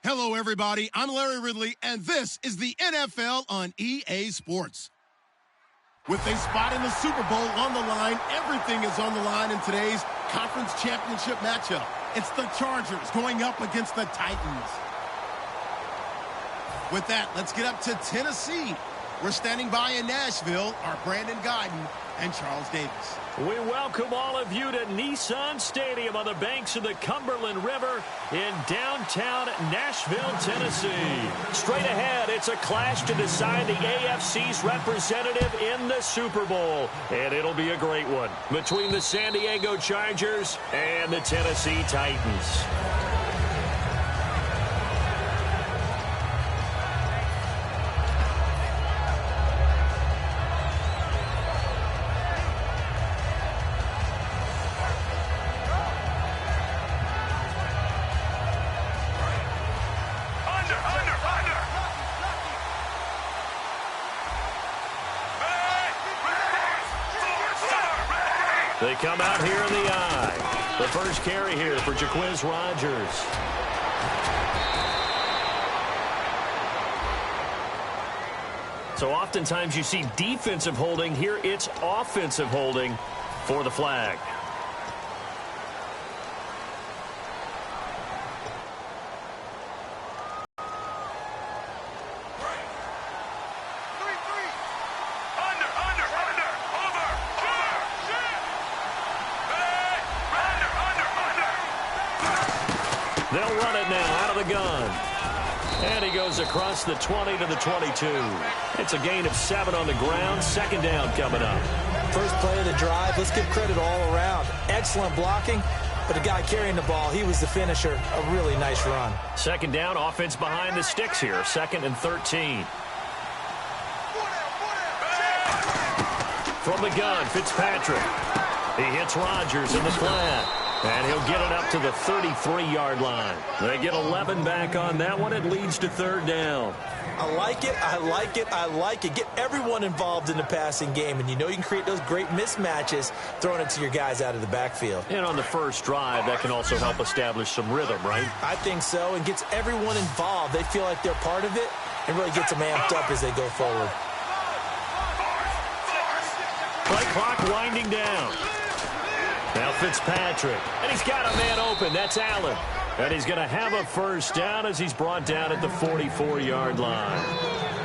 Hello, everybody. I'm Larry Ridley, and this is the NFL on EA Sports. With a spot in the Super Bowl on the line, everything is on the line in today's conference championship matchup. It's the Chargers going up against the Titans. With that, let's get up to Tennessee. We're standing by in Nashville, our Brandon Guyton and Charles Davis. We welcome all of you to Nissan Stadium on the banks of the Cumberland River in downtown Nashville, Tennessee. Straight ahead, it's a clash to decide the AFC's representative in the Super Bowl. And it'll be a great one between the San Diego Chargers and the Tennessee Titans. They come out here in the eye. The first carry here for Jaquiz Rodgers. So oftentimes you see defensive holding. Here it's offensive holding for the flag. They'll run it now out of the gun. And he goes across the 20 to the 22. It's a gain of 7 on the ground. Second down coming up. First play of the drive. Let's give credit all around. Excellent blocking, but the guy carrying the ball, he was the finisher. A really nice run. Second down, offense behind the sticks here. 2nd and 13. From the gun, Fitzpatrick. He hits Rodgers in the flat. And he'll get it up to the 33-yard line. They get 11 back on that one. It leads to third down. I like it. I like it. I like it. Get everyone involved in the passing game. And you know you can create those great mismatches throwing it to your guys out of the backfield. And on the first drive, that can also help establish some rhythm, right? I think so. And gets everyone involved. They feel like they're part of it and really gets them amped up as they go forward. Play clock winding down. Now Fitzpatrick, and he's got a man open. That's Allen. And he's going to have a first down as he's brought down at the 44-yard line.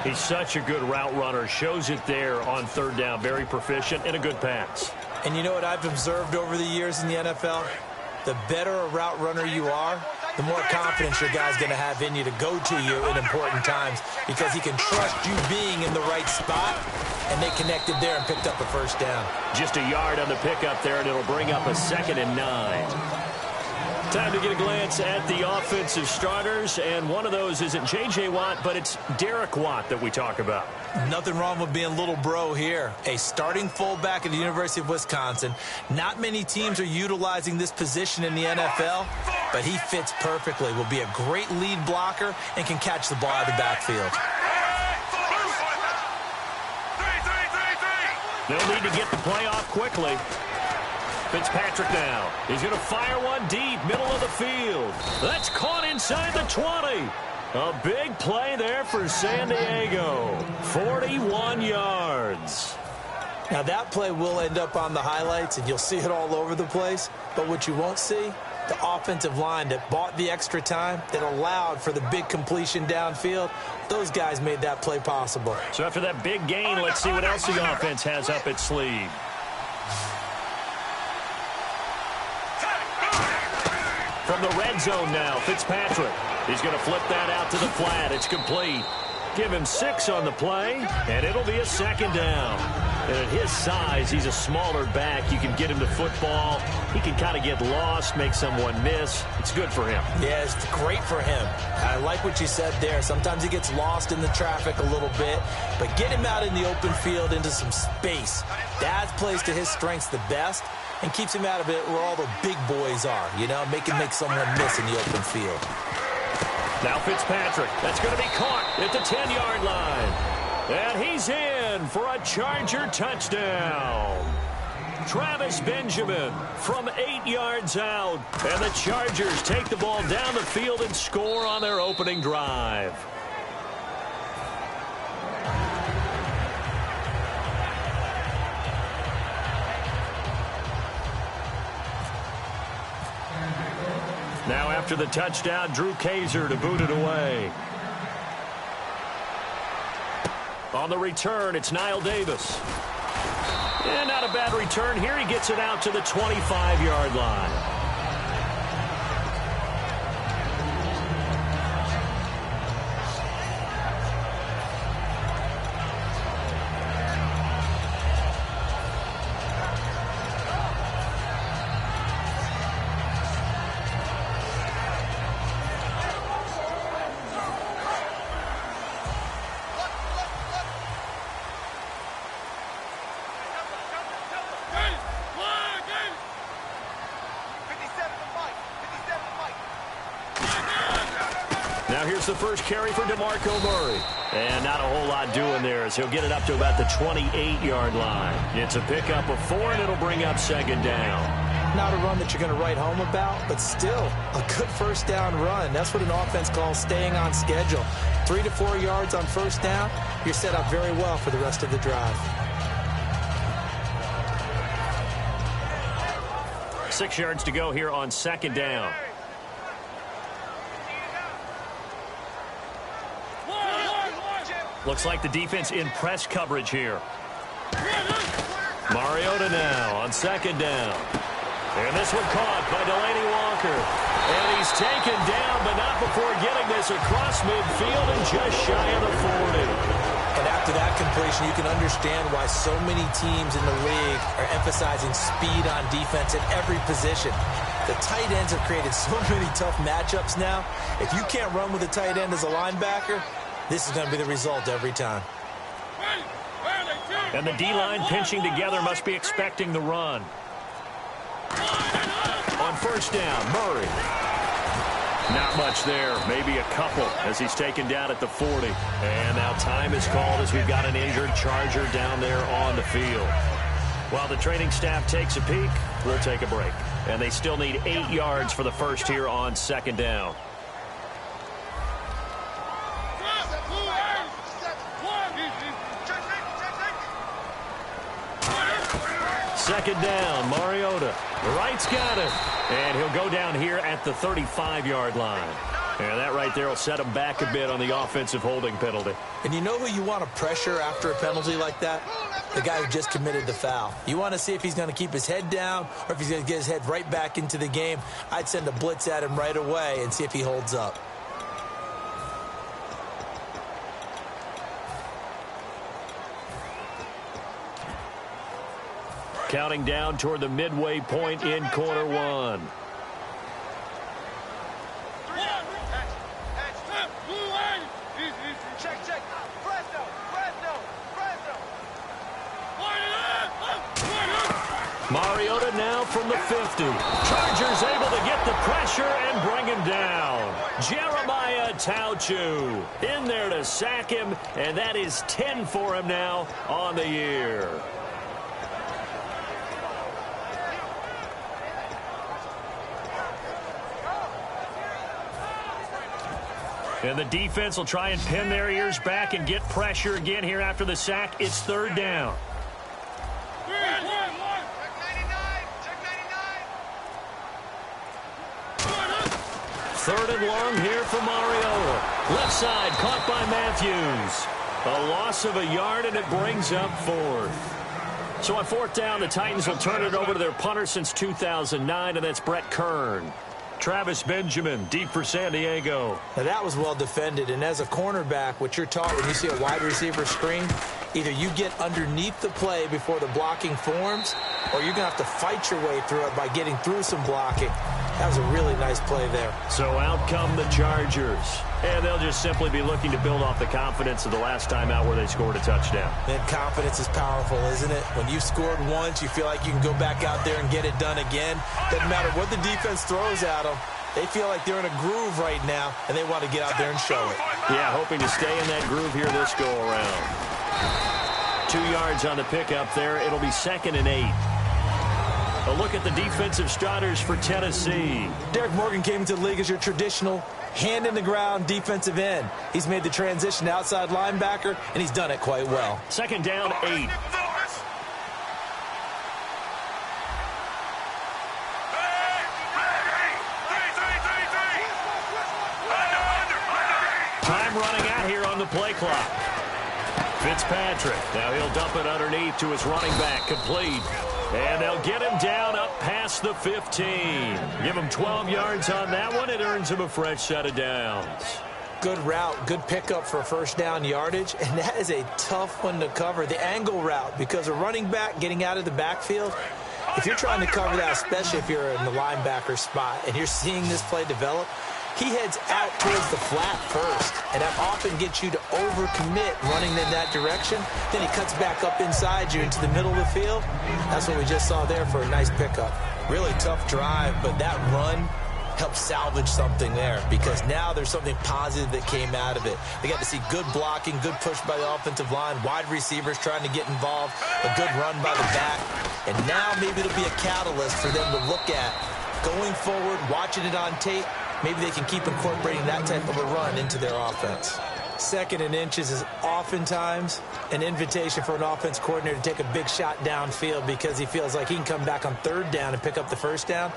He's such a good route runner. Shows it there on third down. Very proficient and a good pass. And you know what I've observed over the years in the NFL? The better a route runner you are, the more confidence your guy's going to have in you to go to you in important times because he can trust you being in the right spot, and they connected there and picked up a first down. Just a yard on the pickup there, and it'll bring up a 2nd and 9. Time to get a glance at the offensive starters, and one of those isn't J.J. Watt, but it's Derek Watt that we talk about. Nothing wrong with being little bro here. A starting fullback at the University of Wisconsin. Not many teams are utilizing this position in the NFL, but he fits perfectly. Will be a great lead blocker and can catch the ball out of the backfield. They'll need to get the play off quickly. Fitzpatrick now. He's going to fire one deep, middle of the field. That's caught inside the 20. A big play there for San Diego. 41 yards. Now that play will end up on the highlights, and you'll see it all over the place. But what you won't see, the offensive line that bought the extra time, that allowed for the big completion downfield, those guys made that play possible. So after that big gain, let's see what else the offense has up its sleeve. From the red zone now, Fitzpatrick. He's going to flip that out to the flat. It's complete. Give him 6 on the play, and it'll be a 2nd down. And at his size, he's a smaller back. You can get him the football. He can kind of get lost, make someone miss. It's good for him. Yeah, it's great for him. I like what you said there. Sometimes he gets lost in the traffic a little bit, but get him out in the open field into some space. That plays to his strengths the best and keeps him out of it where all the big boys are, you know, make someone miss in the open field. Now Fitzpatrick, that's going to be caught at the 10-yard line. And he's in for a Charger touchdown. Travis Benjamin from 8 yards out. And the Chargers take the ball down the field and score on their opening drive. Now after the touchdown, Drew Kaiser to boot it away. On the return, it's Niall Davis. And not a bad return here. He gets it out to the 25-yard line. Now here's the first carry for DeMarco Murray. And not a whole lot doing there as he'll get it up to about the 28-yard line. It's a pickup of 4, and it'll bring up second down. Not a run that you're going to write home about, but still a good first down run. That's what an offense calls staying on schedule. 3 to 4 yards on first down, you're set up very well for the rest of the drive. 6 yards to go here on second down. Looks like the defense in press coverage here. Mariota now on second down. And this one caught by Delaney Walker. And he's taken down, but not before getting this across midfield and just shy of the 40. And after that completion, you can understand why so many teams in the league are emphasizing speed on defense at every position. The tight ends have created so many tough matchups now. If you can't run with a tight end as a linebacker, this is going to be the result every time. And the D-line pinching together must be expecting the run. On first down, Murray. Not much there, maybe a couple as he's taken down at the 40. And now time is called as we've got an injured Charger down there on the field. While the training staff takes a peek, we'll take a break. And they still need 8 yards for the first here on second down. Second down, Mariota. Wright's got it. And he'll go down here at the 35-yard line. And that right there will set him back a bit on the offensive holding penalty. And you know who you want to pressure after a penalty like that? The guy who just committed the foul. You want to see if he's going to keep his head down or if he's going to get his head right back into the game. I'd send a blitz at him right away and see if he holds up. Counting down toward the midway point in quarter one. Mariota now from the 50. Chargers able to get the pressure and bring him down. Jeremiah Tauchu in there to sack him, and that is 10 for him now on the year. And the defense will try and pin their ears back and get pressure again here after the sack. It's third down. Third and long here for Mariota. Left side caught by Matthews. A loss of a yard, and it brings up fourth. So on fourth down, the Titans will turn it over to their punter since 2009, and that's Brett Kern. Travis Benjamin, deep for San Diego. Now that was well defended, and as a cornerback, what you're taught when you see a wide receiver screen, either you get underneath the play before the blocking forms, or you're going to have to fight your way through it by getting through some blocking. That was a really nice play there. So out come the Chargers, and they'll just simply be looking to build off the confidence of the last time out where they scored a touchdown. And confidence is powerful, isn't it? When you've scored once, you feel like you can go back out there and get it done again. Doesn't matter what the defense throws at them. They feel like they're in a groove right now, and they want to get out there and show it. Yeah, hoping to stay in that groove here this go-around. 2 yards on the pickup there. It'll be 2nd and 8. A look at the defensive starters for Tennessee. Derek Morgan came into the league as your traditional hand-in-the-ground defensive end. He's made the transition to outside linebacker, and he's done it quite well. Second down, 8. Time running out here on the play clock. Fitzpatrick. Now he'll dump it underneath to his running back. Complete. And they'll get him down up past the 15. Give him 12 yards on that one. It earns him a fresh set of downs. Good route, good pickup for first down yardage, and that is a tough one to cover, the angle route, because a running back getting out of the backfield, if you're trying to cover that, especially if you're in the linebacker spot and you're seeing this play develop, he heads out towards the flat first, and that often gets you to overcommit running in that direction. Then he cuts back up inside you into the middle of the field. That's what we just saw there for a nice pickup. Really tough drive, but that run helped salvage something there, because now there's something positive that came out of it. They got to see good blocking, good push by the offensive line, wide receivers trying to get involved, a good run by the back, and now maybe it'll be a catalyst for them to look at going forward, watching it on tape. Maybe they can keep incorporating that type of a run into their offense. Second and inches is oftentimes an invitation for an offense coordinator to take a big shot downfield because he feels like he can come back on third down and pick up the first down.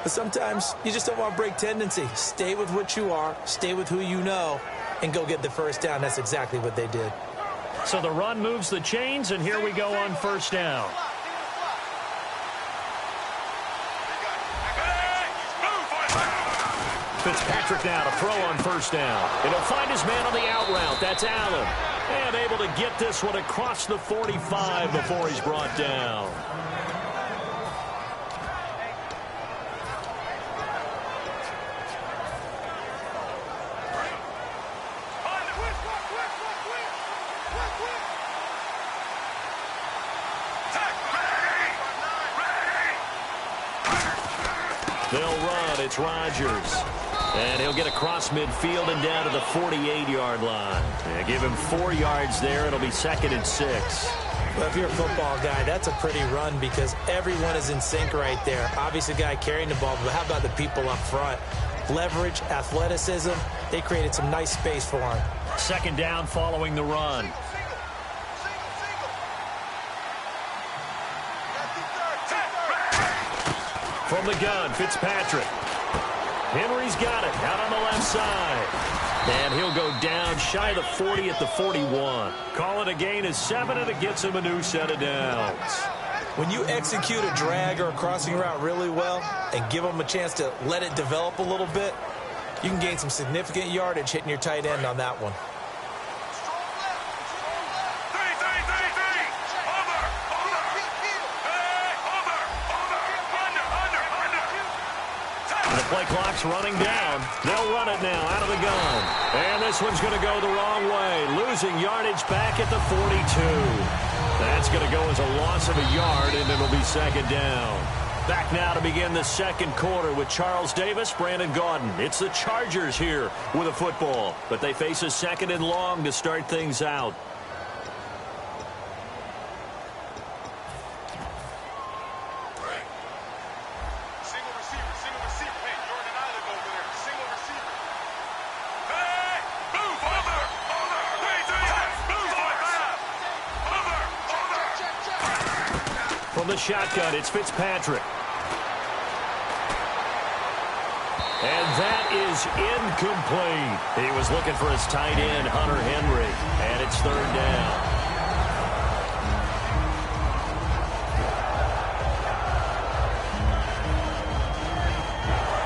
But sometimes you just don't want to break tendency. Stay with what you are, stay with who you know, and go get the first down. That's exactly what they did. So the run moves the chains, and here we go on first down. Fitzpatrick now to throw on first down. And he'll find his man on the out route. That's Allen. And able to get this one across the 45 before he's brought down. They'll run. It's Rodgers. And he'll get across midfield and down to the 48-yard line. And give him 4 yards there. It'll be second and 6. Well, if you're a football guy, that's a pretty run because everyone is in sync right there. Obviously, the guy carrying the ball, but how about the people up front? Leverage, athleticism, they created some nice space for him. Second down following the run. From the gun, Fitzpatrick. Henry's got it out on the left side. And he'll go down shy of the 40 at the 41. Call it a gain of 7, and it gets him a new set of downs. When you execute a drag or a crossing route really well and give them a chance to let it develop a little bit, you can gain some significant yardage hitting your tight end on that one. Play clock's running down. They'll run it now out of the gun. And this one's going to go the wrong way. Losing yardage back at the 42. That's going to go as a loss of a yard, and it'll be second down. Back now to begin the second quarter with Charles Davis, Brandon Gaudin. It's the Chargers here with a football, but they face a second and long to start things out. From the shotgun, it's Fitzpatrick. And that is incomplete. He was looking for his tight end, Hunter Henry. And it's third down.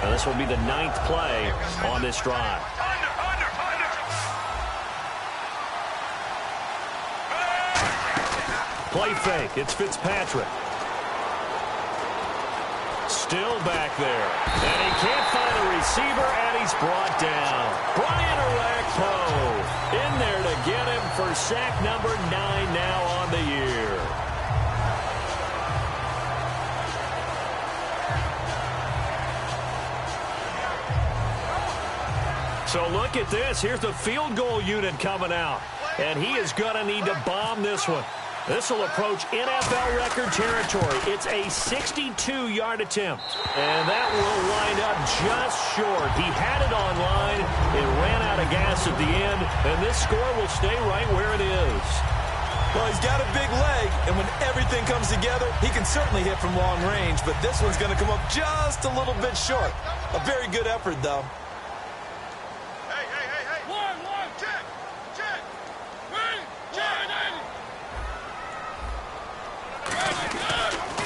Now this will be the 9th play on this drive. Play fake. It's Fitzpatrick. Still back there. And he can't find a receiver, and he's brought down. Brian Orakpo in there to get him for sack number 9 now on the year. So look at this. Here's the field goal unit coming out. And he is going to need to bomb this one. This will approach NFL record territory. It's a 62-yard attempt. And that will wind up just short. He had it on line. It ran out of gas at the end. And this score will stay right where it is. Well, he's got a big leg, and when everything comes together, he can certainly hit from long range, but this one's going to come up just a little bit short. A very good effort, though. Hey. One, check.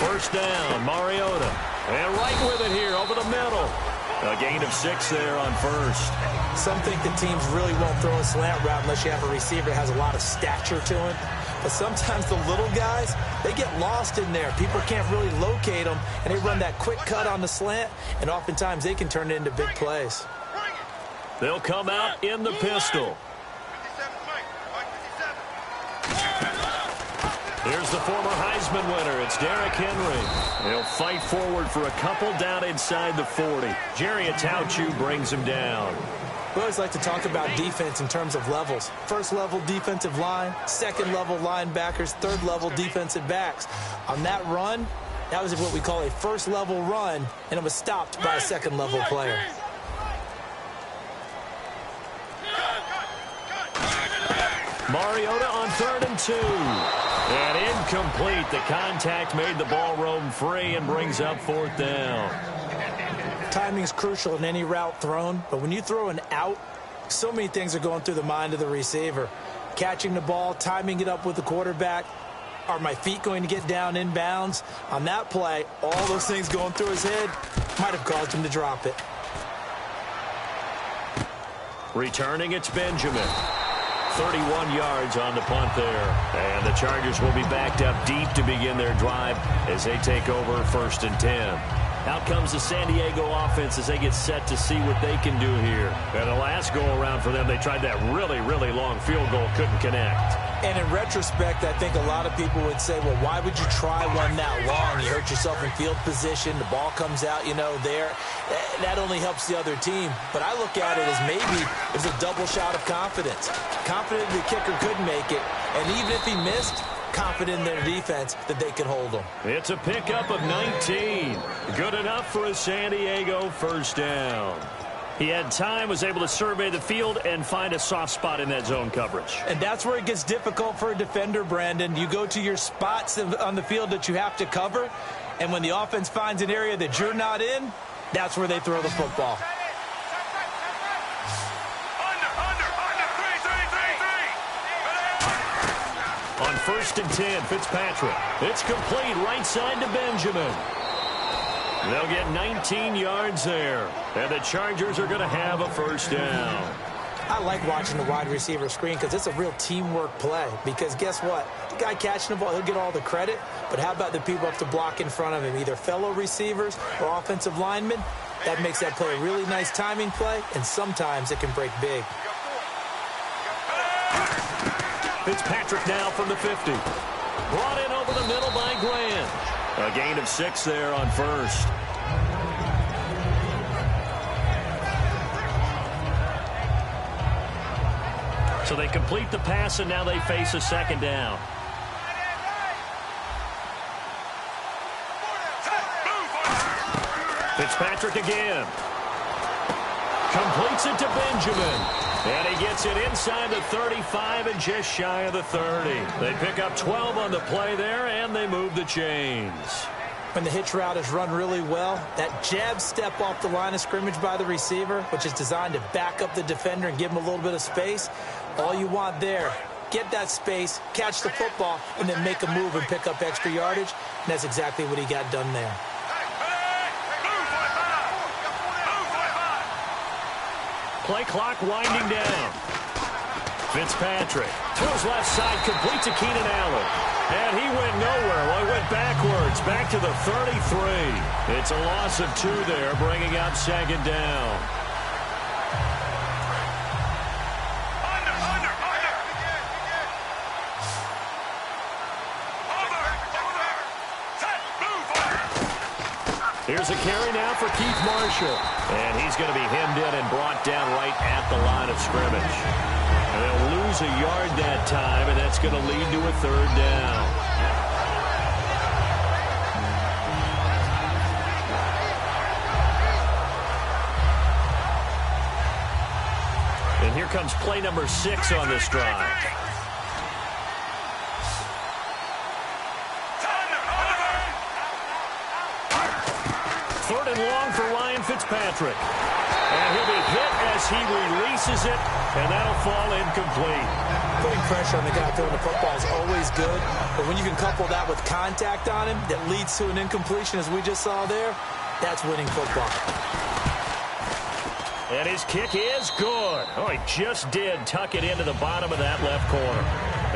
First down, Mariota. And right with it here, over the middle. A gain of 6 there on first. Some think the teams really won't throw a slant route unless you have a receiver that has a lot of stature to him. But sometimes the little guys, they get lost in there. People can't really locate them, and they run that quick cut on the slant, and oftentimes they can turn it into big plays. They'll come out in the pistol. Here's the former Heisman winner. It's Derrick Henry. He'll fight forward for a couple down inside the 40. Jerry Atauchu brings him down. We always like to talk about defense in terms of levels. First level defensive line, second level linebackers, third level defensive backs. On that run, that was what we call a first level run, and it was stopped by a second level player. Mariota on 3rd and 2. And incomplete. The contact made the ball roam free and brings up 4th down. Timing is crucial in any route thrown, but when you throw an out, so many things are going through the mind of the receiver. Catching the ball, timing it up with the quarterback. Are my feet going to get down in bounds? On that play, all those things going through his head might have caused him to drop it. Returning, it's Benjamin. 31 yards on the punt there. And the Chargers will be backed up deep to begin their drive as they take over 1st and 10. Out comes the San Diego offense as they get set to see what they can do here. And the last go-around for them, they tried that really, really long field goal, couldn't connect. And in retrospect, I think a lot of people would say, well, why would you try one that long? You hurt yourself in field position. The ball comes out, there. That only helps the other team. But I look at it as maybe there's a double shot of confidence. Confident the kicker could make it. And even if he missed, confident in their defense that they can hold them. It's a pickup of 19. Good enough for a San Diego first down. He had time, was able to survey the field and find a soft spot in that zone coverage. And that's where it gets difficult for a defender, Brandon. You go to your spots on the field that you have to cover, and when the offense finds an area that you're not in, that's where they throw the football. On 1st and 10, Fitzpatrick. It's complete right side to Benjamin. They'll get 19 yards there. And the Chargers are going to have a first down. I like watching the wide receiver screen because it's a real teamwork play. Because guess what? The guy catching the ball, he'll get all the credit. But how about the people up to block in front of him, either fellow receivers or offensive linemen? That makes that play a really nice timing play, and sometimes it can break big. Fitzpatrick now from the 50. Brought in over the middle by Grant. A gain of 6 there on first. So they complete the pass, and now they face a second down. Fitzpatrick again. Completes it to Benjamin. And he gets it inside the 35 and just shy of the 30. They pick up 12 on the play there, and they move the chains. When the hitch route is run really well, that jab step off the line of scrimmage by the receiver, which is designed to back up the defender and give him a little bit of space, all you want there, get that space, catch the football, and then make a move and pick up extra yardage. And that's exactly what he got done there. Play clock winding down. Fitzpatrick to his left side, completes to Keenan Allen. And he went nowhere. Well, he went backwards, back to the 33. It's a loss of 2 there, bringing up second down. Here's a carry now for Keith Marshall. And he's going to be hemmed in and brought down right at the line of scrimmage. And they'll lose a yard that time, and that's That's going to lead to a third down. And here comes play number 6 on this drive. Third and long for Ryan Fitzpatrick. And he'll be hit as he releases it, and that'll fall incomplete. Putting pressure on the guy throwing the football is always good, but when you can couple that with contact on him that leads to an incompletion, as we just saw there, that's winning football. And his kick is good. Oh, he just did tuck it into the bottom of that left corner.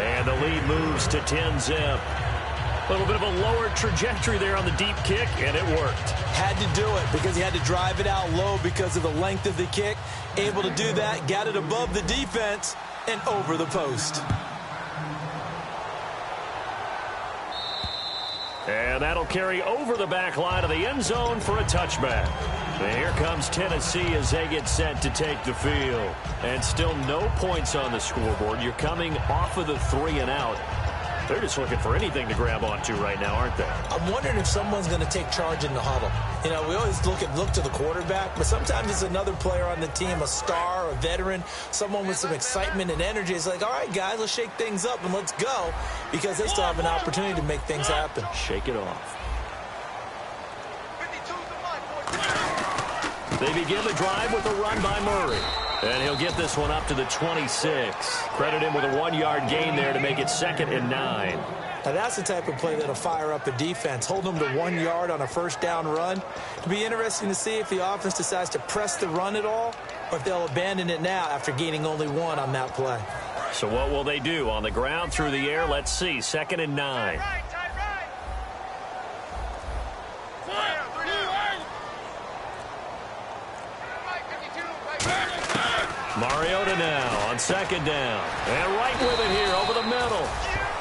And the lead moves to 10-zip. A little bit of a lower trajectory there on the deep kick, and it worked. Had to do it because he had to drive it out low because of the length of the kick. Able to do that, got it above the defense and over the post. And that'll carry over the back line of the end zone for a touchback. And here comes Tennessee as they get set to take the field. And still no points on the scoreboard. You're coming off of the 3 and out. They're just looking for anything to grab onto right now, aren't they? I'm wondering if someone's going to take charge in the huddle. You know, we always look to the quarterback, but sometimes it's another player on the team, a star, a veteran, someone with some excitement and energy. It's like, all right, guys, let's shake things up and let's go, because they still have an opportunity to make things happen. Shake it off. They begin the drive with a run by Murray. And he'll get this one up to the 26. Credit him with a 1-yard gain there to make it 2nd and 9. Now, that's the type of play that'll fire up a defense. Hold them to 1 yard on a first down run. It'll be interesting to see if the offense decides to press the run at all, or if they'll abandon it now after gaining only 1 on that play. So what will they do? On the ground, through the air? Let's see. 2nd and 9. Mariota now on 2nd down. And right with it here over the middle.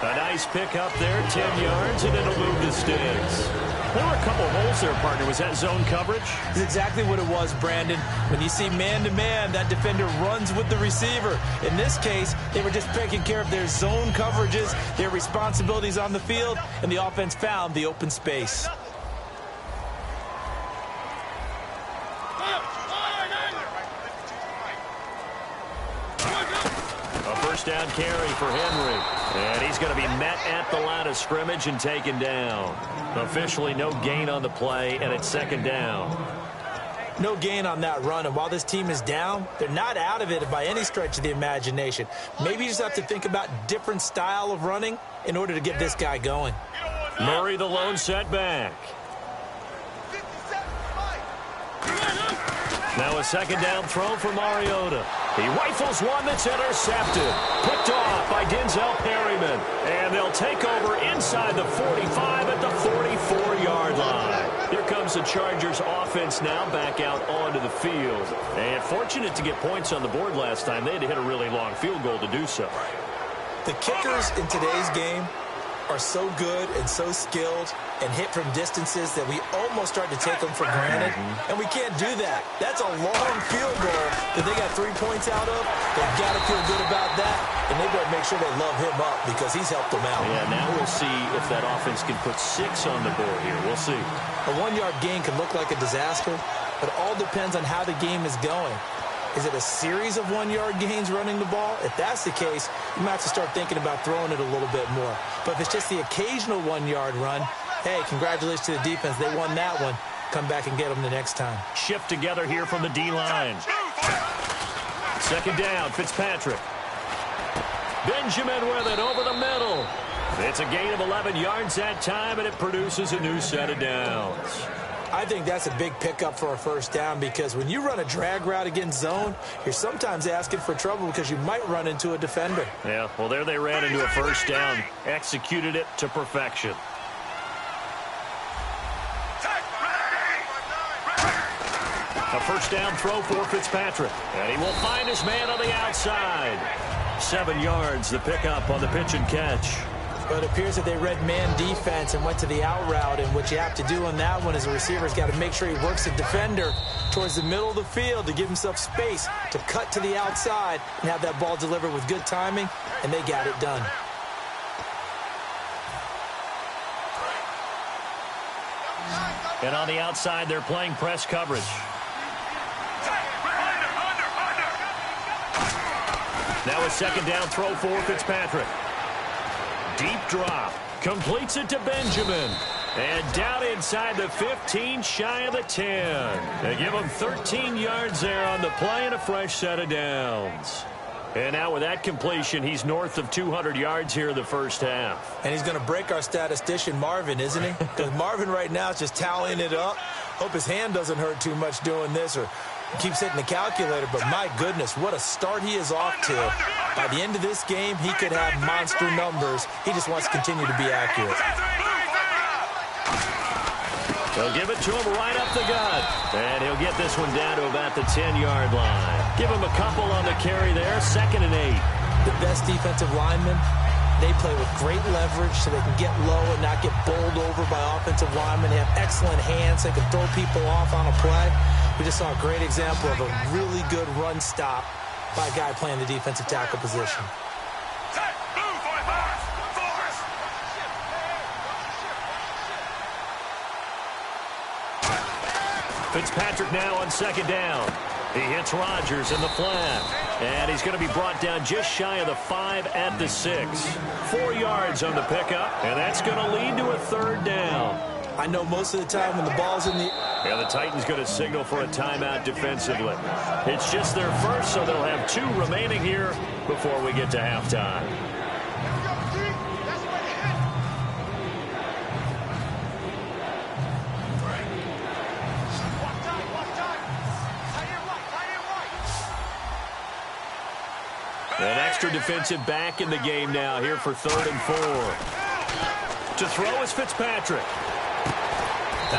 A nice pick up there, 10 yards, and it'll move the sticks. There were a couple of holes there, partner. Was that zone coverage? That's exactly what it was, Brandon. When you see man-to-man, that defender runs with the receiver. In this case, they were just taking care of their zone coverages, their responsibilities on the field, and the offense found the open space. First down carry for Henry. And he's going to be met at the line of scrimmage and taken down. Officially no gain on the play, and it's 2nd down. No gain on that run, and while this team is down, they're not out of it by any stretch of the imagination. Maybe you just have to think about different style of running in order to get this guy going. Murray the lone setback. Now a 2nd down throw for Mariota. He rifles one that's intercepted. Picked off by Denzel Perryman. And they'll take over inside the 45 at the 44-yard line. Here comes the Chargers offense now back out onto the field. And fortunate to get points on the board last time. They had to hit a really long field goal to do so. The kickers in today's game are so good and so skilled and hit from distances that we almost start to take them for granted. And we can't do that. That's a long field goal that they got 3 points out of. They've got to feel good about that, and they better make sure they love him up because he's helped them out. Yeah, now we'll see if that offense can put 6 on the board here. We'll see. A 1-yard gain can look like a disaster, but it all depends on how the game is going. Is it a series of 1-yard gains running the ball? If that's the case, you might have to start thinking about throwing it a little bit more. But if it's just the occasional 1-yard run, hey, congratulations to the defense. They won that one. Come back and get them the next time. Shift together here from the D-line. 2nd down, Fitzpatrick. Benjamin with it over the middle. It's a gain of 11 yards that time, and it produces a new set of downs. I think that's a big pickup for a first down because when you run a drag route against zone, you're sometimes asking for trouble because you might run into a defender. Yeah, well, there they ran into a first down. Executed it to perfection. A first down throw for Fitzpatrick. And he will find his man on the outside. 7 yards, the pickup on the pitch and catch. But it appears that they read man defense and went to the out route, and what you have to do on that one is a receiver's got to make sure he works the defender towards the middle of the field to give himself space to cut to the outside and have that ball delivered with good timing, and they got it done. And on the outside, they're playing press coverage. Now a second down throw for Fitzpatrick. Deep drop. Completes it to Benjamin. And down inside the 15, shy of the 10. They give him 13 yards there on the play and a fresh set of downs. And now with that completion, he's north of 200 yards here in the first half. And he's going to break our statistician, Marvin, isn't he? Because Marvin right now is just tallying it up. Hope his hand doesn't hurt too much doing this or keeps hitting the calculator. But my goodness, what a start he is off to. By the end of this game, he could have monster numbers. He just wants to continue to be accurate. They'll give it to him right up the gut. And he'll get this one down to about the 10-yard line. Give him a couple on the carry there. 2nd and 8. The best defensive linemen, they play with great leverage so they can get low and not get bowled over by offensive linemen. They have excellent hands. They can throw people off on a play. We just saw a great example of a really good run stop by a guy playing the defensive tackle position. Fitzpatrick now on 2nd down. He hits Rodgers in the flat. And he's going to be brought down just shy of the 5 at the 6. 4 yards on the pickup. And that's going to lead to a 3rd down. I know most of the time when the ball's in the... Yeah, the Titans going to signal for a timeout defensively. It's just their first, so they'll have 2 remaining here before we get to halftime. An extra defensive back in the game now here for 3rd and 4. To throw is Fitzpatrick.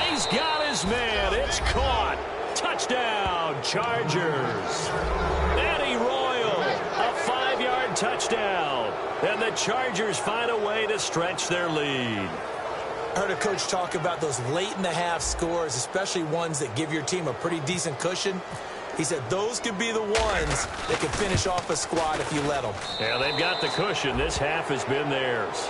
He's got his man. It's caught. Touchdown, Chargers. Eddie Royal, a 5-yard touchdown. And the Chargers find a way to stretch their lead. I heard a coach talk about those late-in-the-half scores, especially ones that give your team a pretty decent cushion. He said those could be the ones that can finish off a squad if you let them. Yeah, they've got the cushion. This half has been theirs.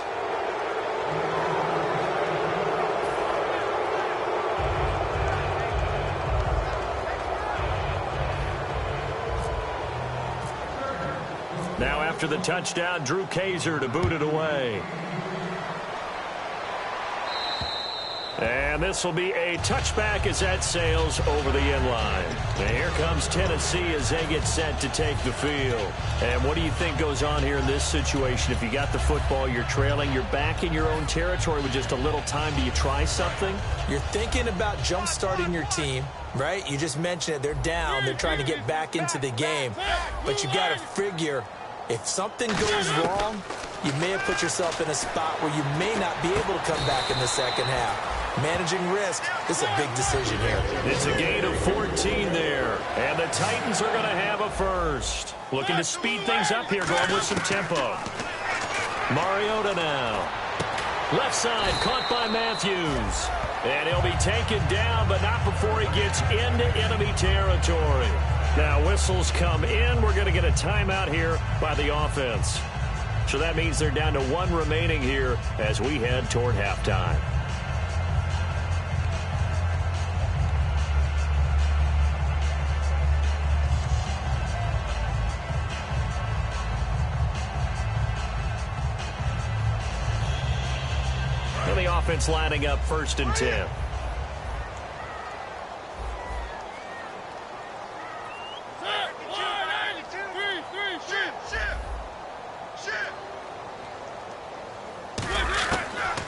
Now after the touchdown, Drew Kaiser to boot it away. And this will be a touchback as that sails over the end line. And here comes Tennessee as they get set to take the field. And what do you think goes on here in this situation? If you got the football, you're trailing, you're back in your own territory with just a little time. Do you try something? You're thinking about jump-starting your team, right? You just mentioned it. They're down. They're trying to get back into the game. But you got to figure if something goes wrong, you may have put yourself in a spot where you may not be able to come back in the second half. Managing risk, this is a big decision here. It's a gain of 14 there. And the Titans are going to have a first. Looking to speed things up here, going with some tempo. Mariota now. Left side, caught by Matthews. And he'll be taken down, but not before he gets into enemy territory. Now whistles come in. We're going to get a timeout here by the offense. So that means they're down to 1 remaining here as we head toward halftime. And the offense lining up 1st and 10.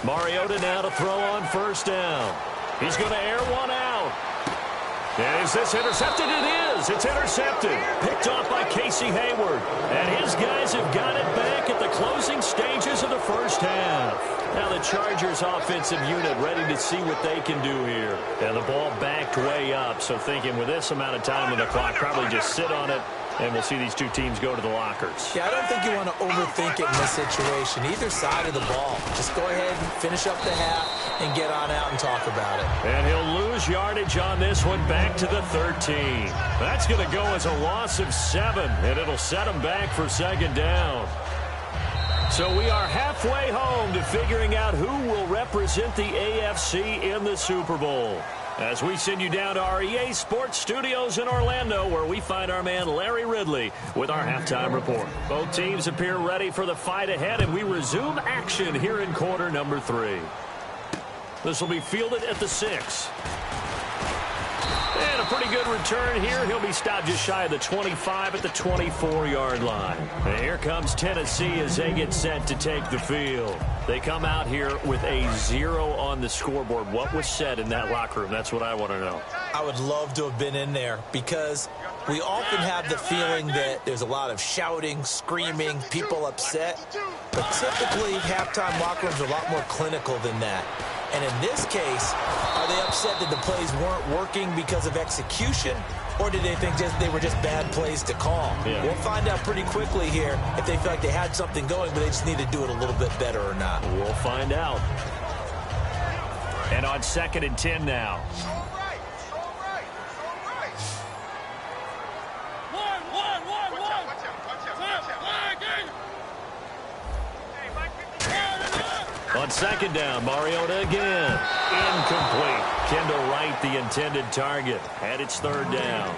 Mariota now to throw on 1st down. He's going to air one out. And is this intercepted? It is. It's intercepted. Picked off by Casey Hayward. And his guys have got it back at the closing stages of the first half. Now the Chargers offensive unit ready to see what they can do here. And the ball backed way up. So thinking with this amount of time on the clock, probably just sit on it. And we'll see these 2 teams go to the lockers. Yeah, I don't think you want to overthink it in this situation. Either side of the ball. Just go ahead and finish up the half and get on out and talk about it. And he'll lose yardage on this one back to the 13. That's going to go as a loss of 7, and it'll set him back for 2nd down. So we are halfway home to figuring out who will represent the AFC in the Super Bowl. As we send you down to our EA Sports Studios in Orlando, where we find our man Larry Ridley with our halftime report. Both teams appear ready for the fight ahead, and we resume action here in quarter number 3. This will be fielded at the 6. And a pretty good return here. He'll be stopped just shy of the 25 at the 24-yard line. And here comes Tennessee as they get set to take the field. They come out here with a 0 on the scoreboard. What was said in that locker room? That's what I want to know. I would love to have been in there because we often have the feeling that there's a lot of shouting, screaming, people upset. But typically, halftime locker rooms are a lot more clinical than that. And in this case, are they upset that the plays weren't working because of execution, or did they think they were just bad plays to call? Yeah. We'll find out pretty quickly here if they feel like they had something going, but they just need to do it a little bit better or not. We'll find out. And on 2nd and 10 now. On 2nd down, Mariota again. Incomplete. Kendall Wright, the intended target. And it's 3rd down.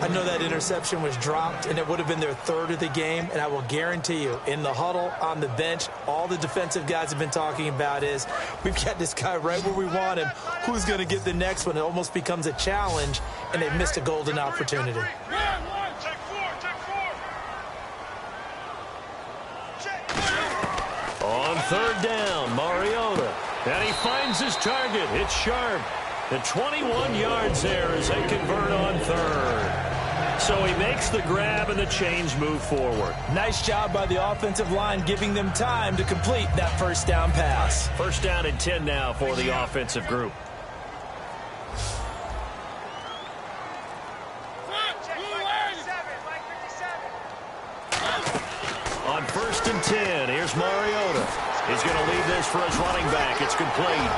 I know that interception was dropped, and it would have been their 3rd of the game. And I will guarantee you, in the huddle, on the bench, all the defensive guys have been talking about is, we've got this guy right where we want him. Who's going to get the next one? It almost becomes a challenge, and they've missed a golden opportunity. On 3rd down, Mariota. And he finds his target. It's sharp. The 21 yards there as they convert on 3rd. So he makes the grab and the chains move forward. Nice job by the offensive line giving them time to complete that 1st down pass. 1st down and 10 now for the offensive group. On 1st and 10, here's Mariota. He's going to lead this for his running back. It's complete.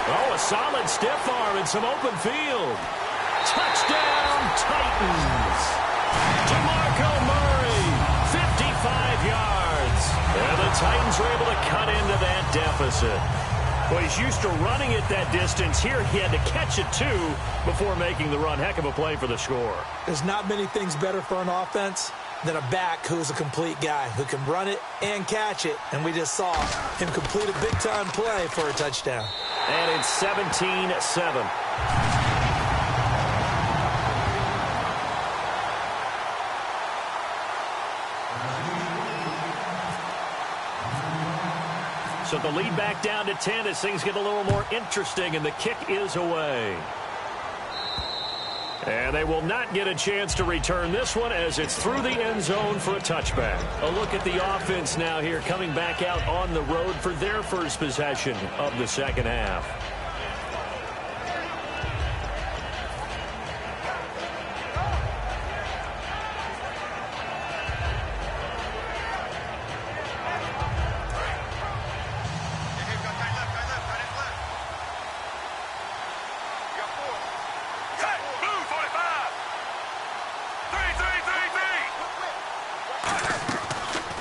Oh, a solid stiff arm and some open field. Touchdown, Titans. DeMarco Murray, 55 yards. And the Titans were able to cut into that deficit. Well, he's used to running it that distance. Here he had to catch it, too, before making the run. Heck of a play for the score. There's not many things better for an offense than a back who's a complete guy who can run it and catch it. And we just saw him complete a big-time play for a touchdown. And it's 17-7. So the lead back down to 10 as things get a little more interesting, and the kick is away. And they will not get a chance to return this one as it's through the end zone for a touchback. A look at the offense now here coming back out on the road for their first possession of the 2nd half.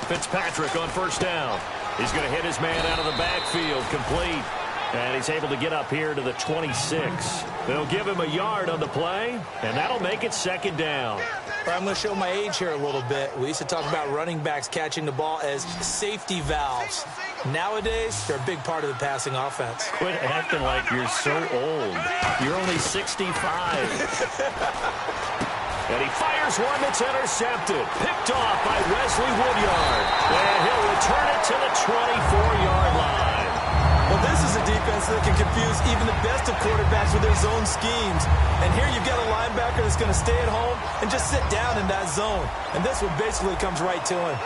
Fitzpatrick on 1st down. He's going to hit his man out of the backfield, complete. And he's able to get up here to the 26. They'll give him a yard on the play, and that'll make it 2nd down. I'm going to show my age here a little bit. We used to talk about running backs catching the ball as safety valves. Nowadays, they're a big part of the passing offense. Quit acting like you're so old. You're only 65. And he fires one that's intercepted. Picked off by Wesley Woodyard. And he'll return it to the 24-yard line. Well, this is a defense that can confuse even the best of quarterbacks with their zone schemes. And here you've got a linebacker that's going to stay at home and just sit down in that zone. And this one basically comes right to him.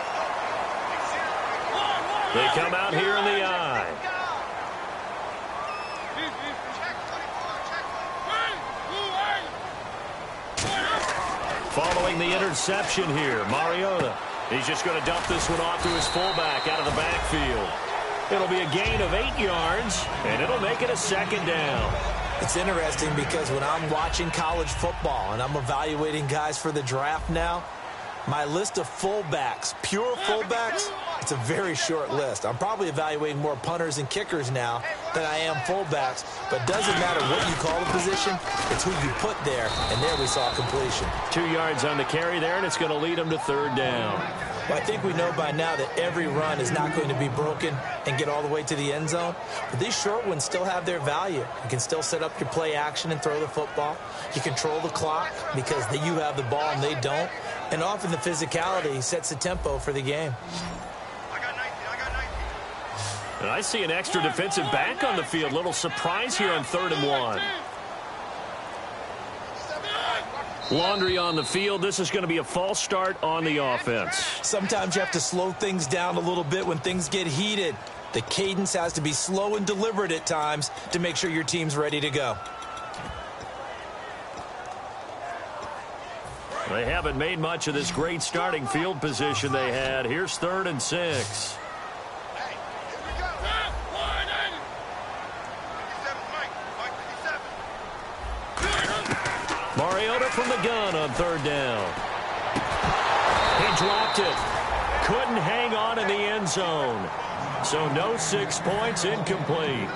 They come out here in the eye. Following the interception here, Mariota. He's just going to dump this one off to his fullback out of the backfield. It'll be a gain of 8 yards, and it'll make it a 2nd down. It's interesting because when I'm watching college football and I'm evaluating guys for the draft now, My list of fullbacks, pure fullbacks, it's a very short list. I'm probably evaluating more punters and kickers now than I am fullbacks, but it doesn't matter what you call the position, it's who you put there, and there we saw completion. 2 yards on the carry there, and it's going to lead them to third down. Well, I think we know by now that every run is not going to be broken and get all the way to the end zone. But these short ones still have their value. You can still set up your play action and throw the football. You control the clock because you have the ball and they don't. And often the physicality sets the tempo for the game. And I see an extra defensive back on the field. Little surprise here on 3rd and 1. Laundry on the field. This is going to be a false start on the offense. Sometimes you have to slow things down a little bit when things get heated. The cadence has to be slow and deliberate at times to make sure your team's ready to go. They haven't made much of this great starting field position they had. Here's 3rd and 6. Mariota from the gun on 3rd down. He dropped it. Couldn't hang on in the end zone. So no 6 points, incomplete.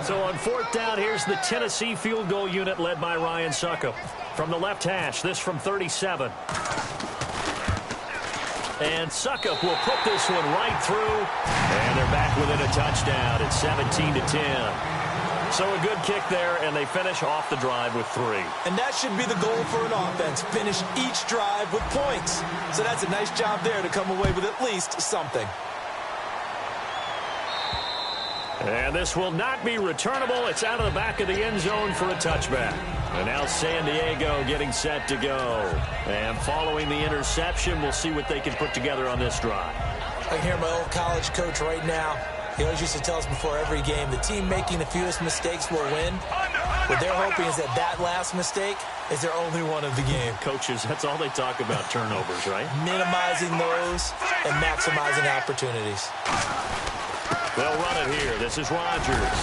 So on 4th down, here's the Tennessee field goal unit led by Ryan Succop. From the left hash, this from 37. And Succop will put this one right through. And they're back within a touchdown. It's 17-10. So a good kick there, and they finish off the drive with 3. And that should be the goal for an offense. Finish each drive with points. So that's a nice job there to come away with at least something. And this will not be returnable. It's out of the back of the end zone for a touchback. And now San Diego getting set to go. And following the interception, we'll see what they can put together on this drive. I can hear my old college coach right now. He always used to tell us before every game, the team making the fewest mistakes will win. What they're hoping is that last mistake is their only one of the game. Coaches, that's all they talk about, turnovers, right? Minimizing those and maximizing opportunities. They'll run it here. This is Rodgers.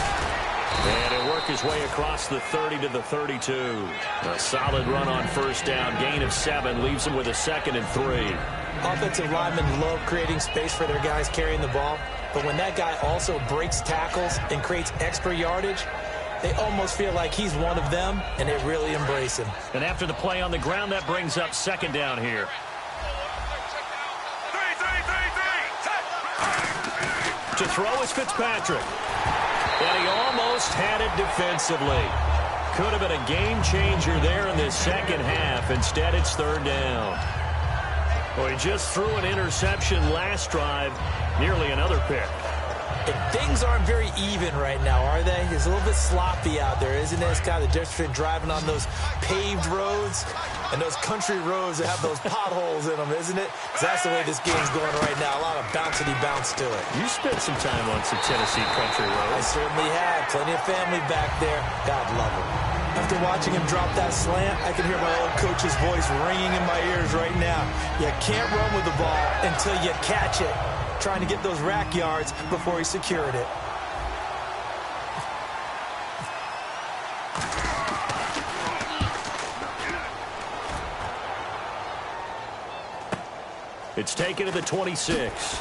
And he'll work his way across the 30 to the 32. A solid run on 1st down. Gain of 7 leaves him with a 2nd and 3. Offensive linemen love creating space for their guys carrying the ball. But when that guy also breaks tackles and creates extra yardage, they almost feel like he's one of them, and they really embrace him. And after the play on the ground, that brings up 2nd down here. To throw is Fitzpatrick. And he almost had it defensively. Could have been a game changer there in this second half. Instead, it's 3rd down. Well, he just threw an interception last drive. Nearly another pick. And things aren't very even right now, are they? It's a little bit sloppy out there, isn't it? It's kind of the difference between driving on those paved roads and those country roads that have those potholes in them, isn't it? Because that's the way this game's going right now. A lot of bouncy bounce to it. You spent some time on some Tennessee country roads. I certainly have. Plenty of family back there. God love them. After watching him drop that slant, I can hear my old coach's voice ringing in my ears right now. You can't run with the ball until you catch it. Trying to get those rack yards before he secured it. It's taken to the 26.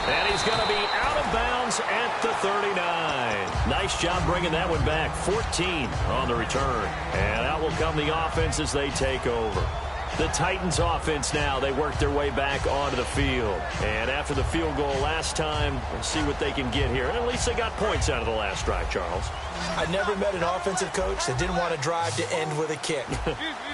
And he's going to be out of bounds at the 39. Nice job bringing that one back. 14 on the return. And out will come the offense as they take over. The Titans offense now, they work their way back onto the field. And after the field goal last time, we'll see what they can get here. And at least they got points out of the last drive, Charles. I never met an offensive coach that didn't want to drive to end with a kick.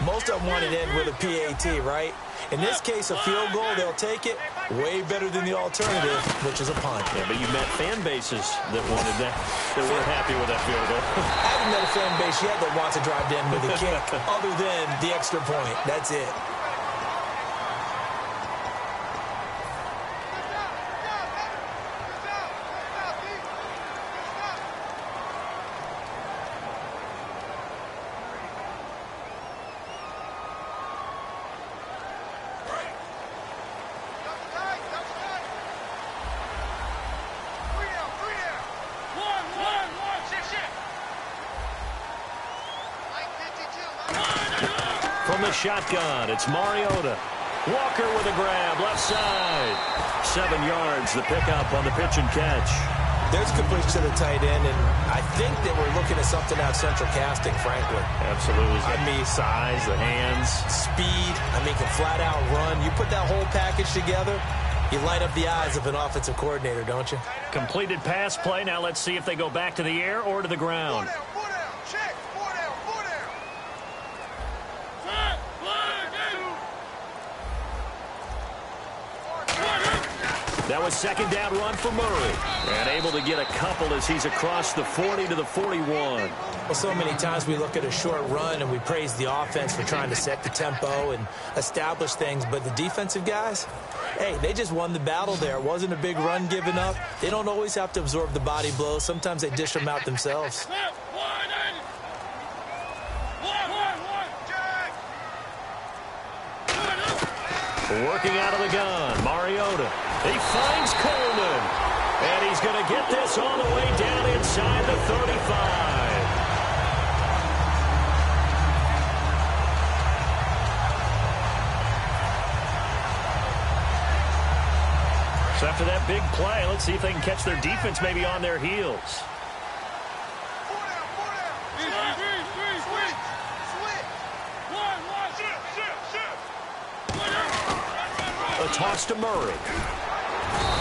Most of them wanted to end with a PAT, right? In this case, a field goal, they'll take it. Way better than the alternative, which is a punt. Yeah, but you met fan bases that wanted that, that weren't happy with that field goal. I haven't met a fan base yet that wants to drive to end with a kick, other than the extra point. That's it. From the shotgun, it's Mariota. Walker with a grab, left side. 7 yards, the pickup on the pitch and catch. There's completion to the tight end, and I think they were looking at something out central casting, frankly. Absolutely. I mean, size, the hands. Speed. I mean, can flat out run. You put that whole package together, you light up the eyes of an offensive coordinator, don't you? Completed pass play. Now let's see if they go back to the air or to the ground. Four down. Check. Four down. That was second down run for Murray. And able to get a couple as he's across the 40 to the 41. Well, so many times we look at a short run and we praise the offense for trying to set the tempo and establish things. But the defensive guys, hey, they just won the battle there. It wasn't a big run given up. They don't always have to absorb the body blows. Sometimes they dish them out themselves. Working out of the gun, Mariota. He finds Coleman. And he's going to get this all the way down inside the 35. So after that big play, let's see if they can catch their defense maybe on their heels. A toss to Murray.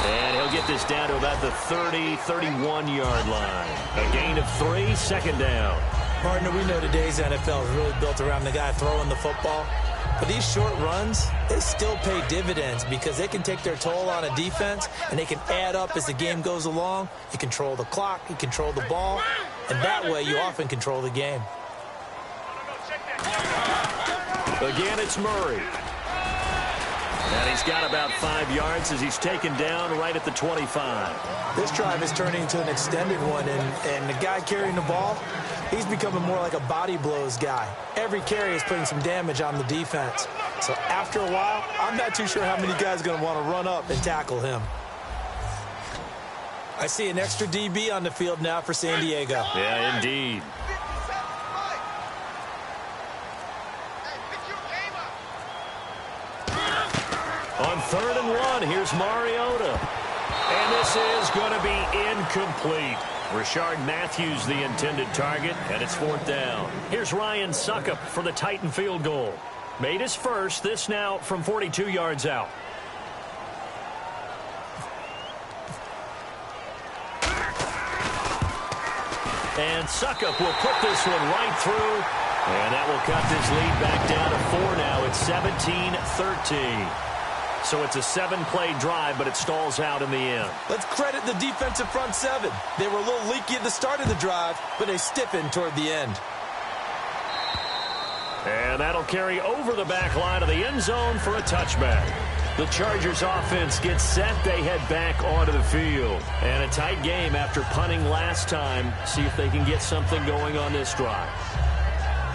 And he'll get this down to about the 30, 31-yard line. A gain of 3, second down. Partner, we know today's NFL is really built around the guy throwing the football. But these short runs, they still pay dividends because they can take their toll on a defense and they can add up as the game goes along. You control the clock, you control the ball, and that way you often control the game. Again, it's Murray. And he's got about 5 yards as he's taken down right at the 25. This drive is turning into an extended one, and the guy carrying the ball, he's becoming more like a body blows guy. Every carry is putting some damage on the defense. So after a while, I'm not too sure how many guys are going to want to run up and tackle him. I see an extra DB on the field now for San Diego. Yeah, indeed. On 3rd and 1, here's Mariota. And this is going to be incomplete. Rashard Matthews, the intended target, and it's 4th down. Here's Ryan Suckup for the Titan field goal. Made his first, this now from 42 yards out. And Suckup will put this one right through. And that will cut this lead back down to 4 now. It's 17-13. So it's a 7-play drive, but it stalls out in the end. Let's credit the defensive front 7. They were a little leaky at the start of the drive, but they stiffened toward the end. And that'll carry over the back line of the end zone for a touchback. The Chargers offense gets set. They head back onto the field. And a tight game after punting last time. See if they can get something going on this drive.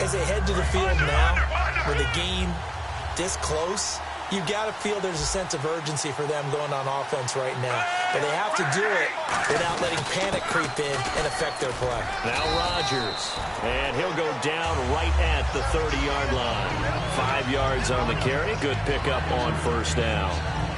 As they head to the field now, with the game this close, you've got to feel there's a sense of urgency for them going on offense right now. But they have to do it without letting panic creep in and affect their play. Now Rodgers. And he'll go down right at the 30-yard line. 5 yards on the carry. Good pickup on 1st down.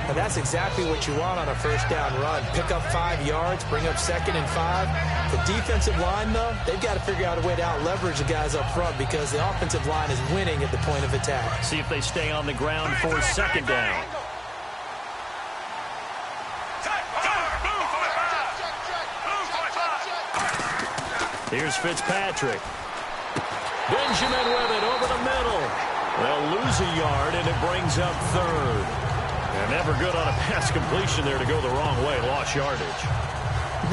And that's exactly what you want on a 1st down run. Pick up 5 yards, bring up 2nd and 5. The defensive line, though, they've got to figure out a way to out-leverage the guys up front because the offensive line is winning at the point of attack. See if they stay on the ground for 2nd down. Here's Fitzpatrick. Benjamin with it over the middle. They'll lose a yard, and it brings up 3rd. And never good on a pass completion there to go the wrong way. Lost yardage.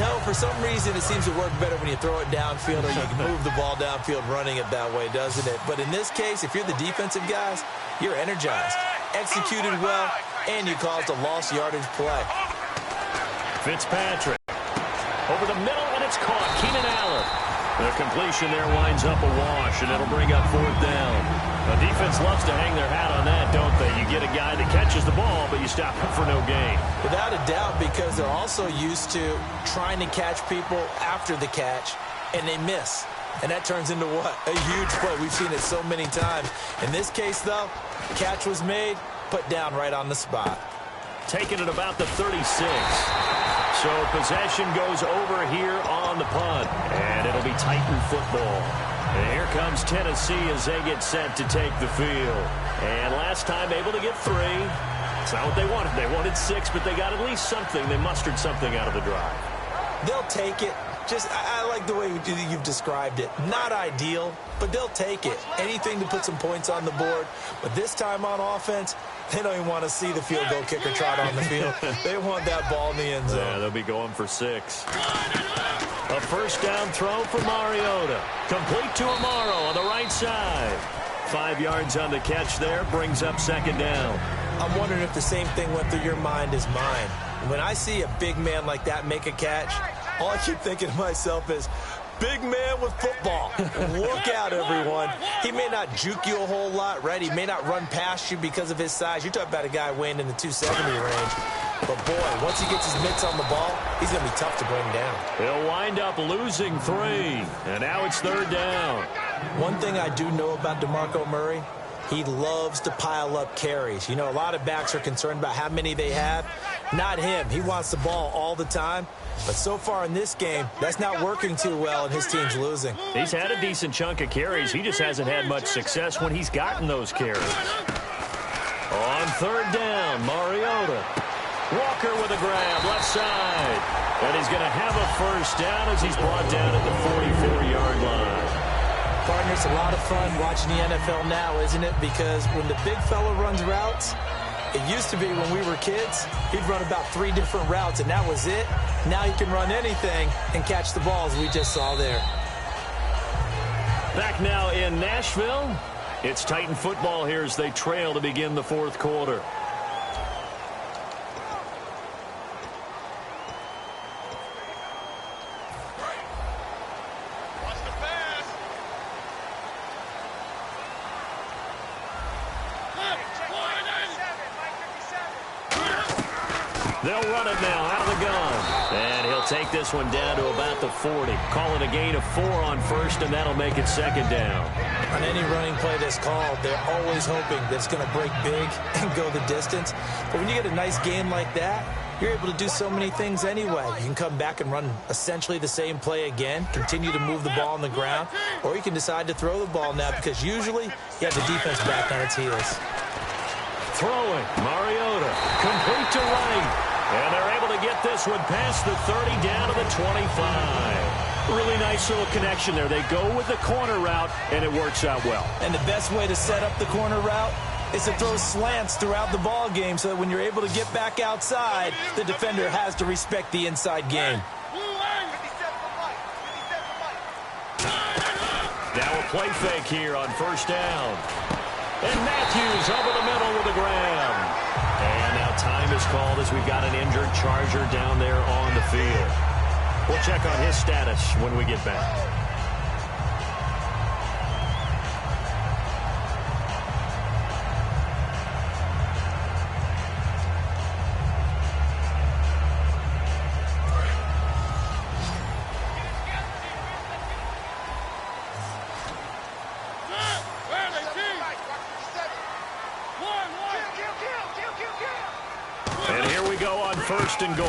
No, for some reason it seems to work better when you throw it downfield or you can move the ball downfield running it that way, doesn't it? But in this case, if you're the defensive guys, you're energized, executed well, and you caused a lost yardage play. Fitzpatrick. Over the middle, and it's caught. Keenan Allen. The completion there winds up a wash, and it'll bring up 4th down. The defense loves to hang their hat on that, don't they? You get a guy that catches the ball, but you stop him for no gain. Without a doubt, because they're also used to trying to catch people after the catch, and they miss. And that turns into what? A huge play. We've seen it so many times. In this case, though, catch was made. put down right on the spot. Taking it about the 36. So possession goes over here on the punt. And it'll be Titan football. And here comes Tennessee as they get set to take the field. And last time able to get 3. It's not what they wanted. They wanted 6, but they got at least something. They mustered something out of the drive. They'll take it. I like the way you've described it. Not ideal, but they'll take it. Anything to put some points on the board. But this time on offense, they don't even want to see the field goal kicker trot on the field. They want that ball in the end zone. Yeah, they'll be going for 6. A first down throw for Mariota. Complete to Amaro on the right side. 5 yards on the catch there. Brings up second down. I'm wondering if the same thing went through your mind as mine. When I see a big man like that make a catch, all I keep thinking to myself is, big man with football. Look out, everyone. He may not juke you a whole lot, right? He may not run past you because of his size. You're talking about a guy weighing in the 270 range. But, boy, once he gets his mitts on the ball, he's going to be tough to bring down. He'll wind up losing 3. And now it's third down. One thing I do know about DeMarco Murray, he loves to pile up carries. You know, a lot of backs are concerned about how many they have. Not him. He wants the ball all the time. But so far in this game, that's not working too well, and his team's losing. He's had a decent chunk of carries. He just hasn't had much success when he's gotten those carries. On third down, Mariota. Walker with a grab, left side. And he's going to have a first down as he's brought down at the 44-yard line. Partner, it's a lot of fun watching the NFL now, isn't it? Because when the big fella runs routes, it used to be when we were kids, he'd run about 3 different routes, and that was it. Now he can run anything and catch the balls we just saw there. Back now in Nashville, it's Titan football here as they trail to begin the fourth quarter. They'll run it now out of the gun. And he'll take this one down to about the 40. Call it a gain of 4 on first, and that'll make it second down. On any running play that's called, they're always hoping that it's going to break big and go the distance. But when you get a nice game like that, you're able to do so many things anyway. You can come back and run essentially the same play again, continue to move the ball on the ground, or you can decide to throw the ball now because usually you have the defense back on its heels. Throwing, Mariota, complete to right. And they're able to get this one past the 30 down to the 25. Really nice little connection there. They go with the corner route, and it works out well. And the best way to set up the corner route is to throw slants throughout the ball game so that when you're able to get back outside, the defender has to respect the inside game. Now a play fake here on first down. And Matthews over the middle with a grab. And now time is called as we've got an injured Charger down there on the field. We'll check on his status when we get back. First and goal.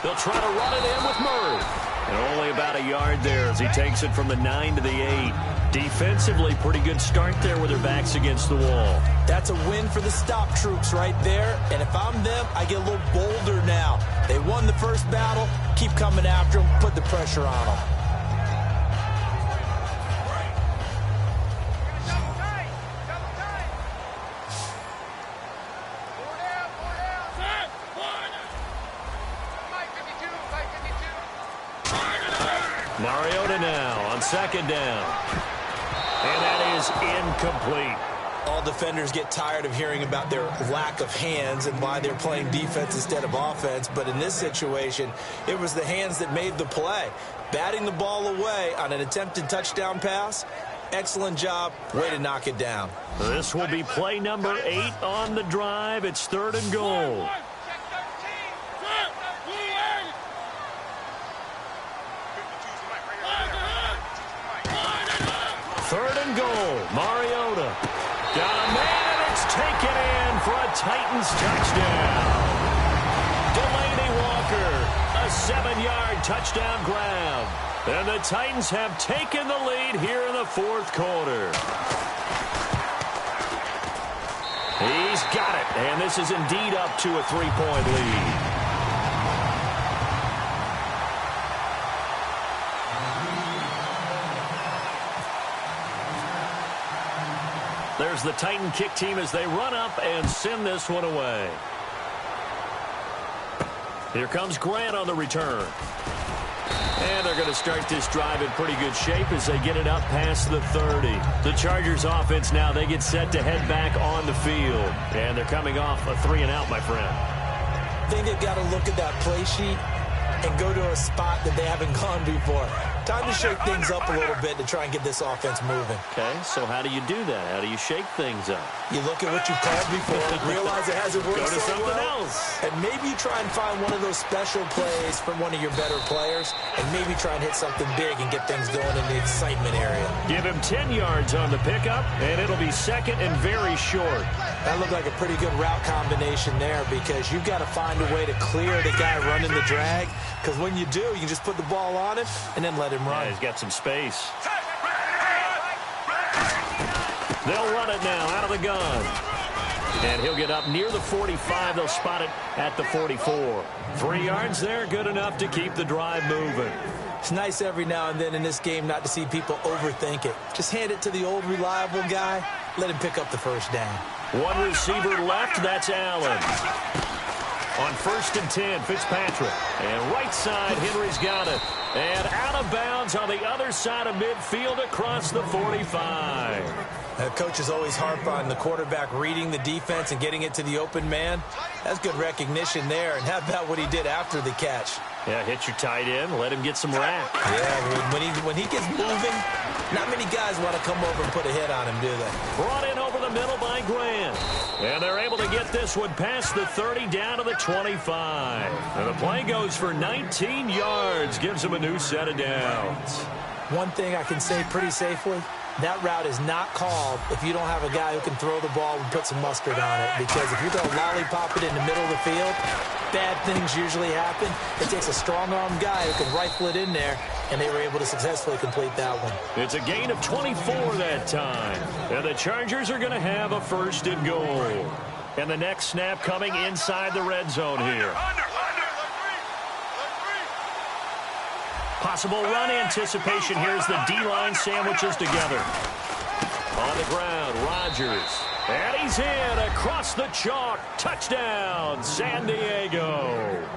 They'll try to run it in with Murray. And only about a yard there as he takes it from the 9 to the 8. Defensively, pretty good start there with their backs against the wall. That's a win for the stop troops right there. And if I'm them, I get a little bolder now. They won the first battle. Keep coming after them. Put the pressure on them. Mariota now on second down. And that is incomplete. All defenders get tired of hearing about their lack of hands and why they're playing defense instead of offense. But in this situation, it was the hands that made the play. Batting the ball away on an attempted touchdown pass. Excellent job. Way to knock it down. This will be play number 8 on the drive. It's third and goal. Third and goal. Mariota. Got a man, and it's taken in for a Titans touchdown. Delaney Walker, a 7-yard touchdown grab. And the Titans have taken the lead here in the fourth quarter. He's got it, and this is indeed up to a 3-point lead. There's the Titan kick team as they run up and send this one away. Here comes Grant on the return. And they're going to start this drive in pretty good shape as they get it up past the 30. The Chargers offense now, they get set to head back on the field. And they're coming off a 3-and-out, my friend. I think they've got to look at that play sheet and go to a spot that they haven't gone before. Time to shake things up a little bit to try and get this offense moving. Okay, so how do you do that? How do you shake things up? You look at what you've called before, realize it hasn't worked Go to so something well, else. and maybe you try and find one of those special plays from one of your better players, and maybe try and hit something big and get things going in the excitement area. Give him 10 yards on the pickup, and it'll be second and very short. That looked like a pretty good route combination there because you've got to find a way to clear the guy running the drag, because when you do, you just put the ball on him and then let him run. Yeah, he's got some space. They'll run it now out of the gun. And he'll get up near the 45. They'll spot it at the 44. 3 yards there, good enough to keep the drive moving. It's nice every now and then in this game not to see people overthink it. Just hand it to the old reliable guy. Let him pick up the first down. One receiver left, that's Allen. On 1st and 10, Fitzpatrick. And right side, Henry's got it. And out of bounds on the other side of midfield across the 45. Coaches always harp on the quarterback reading the defense and getting it to the open man. That's good recognition there. And how about what he did after the catch? Yeah, hit your tight end, let him get some rack. Yeah, when he gets moving, not many guys want to come over and put a hit on him, do they? Brought in over the middle by Grant. And they're able to get this one past the 30 down to the 25. And the play goes for 19 yards, gives them a new set of downs. One thing I can say pretty safely, that route is not called if you don't have a guy who can throw the ball and put some mustard on it. Because if you're going to lollipop it in the middle of the field, bad things usually happen. It takes a strong-armed guy who can rifle it in there, and they were able to successfully complete that one. It's a gain of 24 that time. And the Chargers are going to have a 1st and goal. And the next snap coming inside the red zone here. Possible run anticipation. Here's the D-line sandwiches together. On the ground, Rodgers. And he's in across the chalk. Touchdown, San Diego.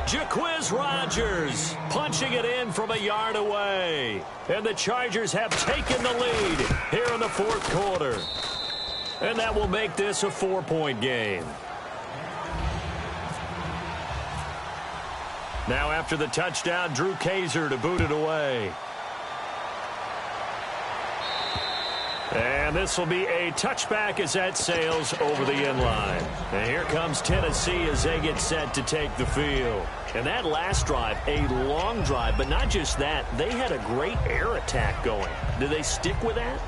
Jaquiz Rodgers punching it in from a yard away. And the Chargers have taken the lead here in the fourth quarter. And that will make this a 4-point game. Now after the touchdown, Drew Kaiser to boot it away. And this will be a touchback as that sails over the end line. And here comes Tennessee as they get set to take the field. And that last drive, a long drive, but not just that, they had a great air attack going. Do they stick with that?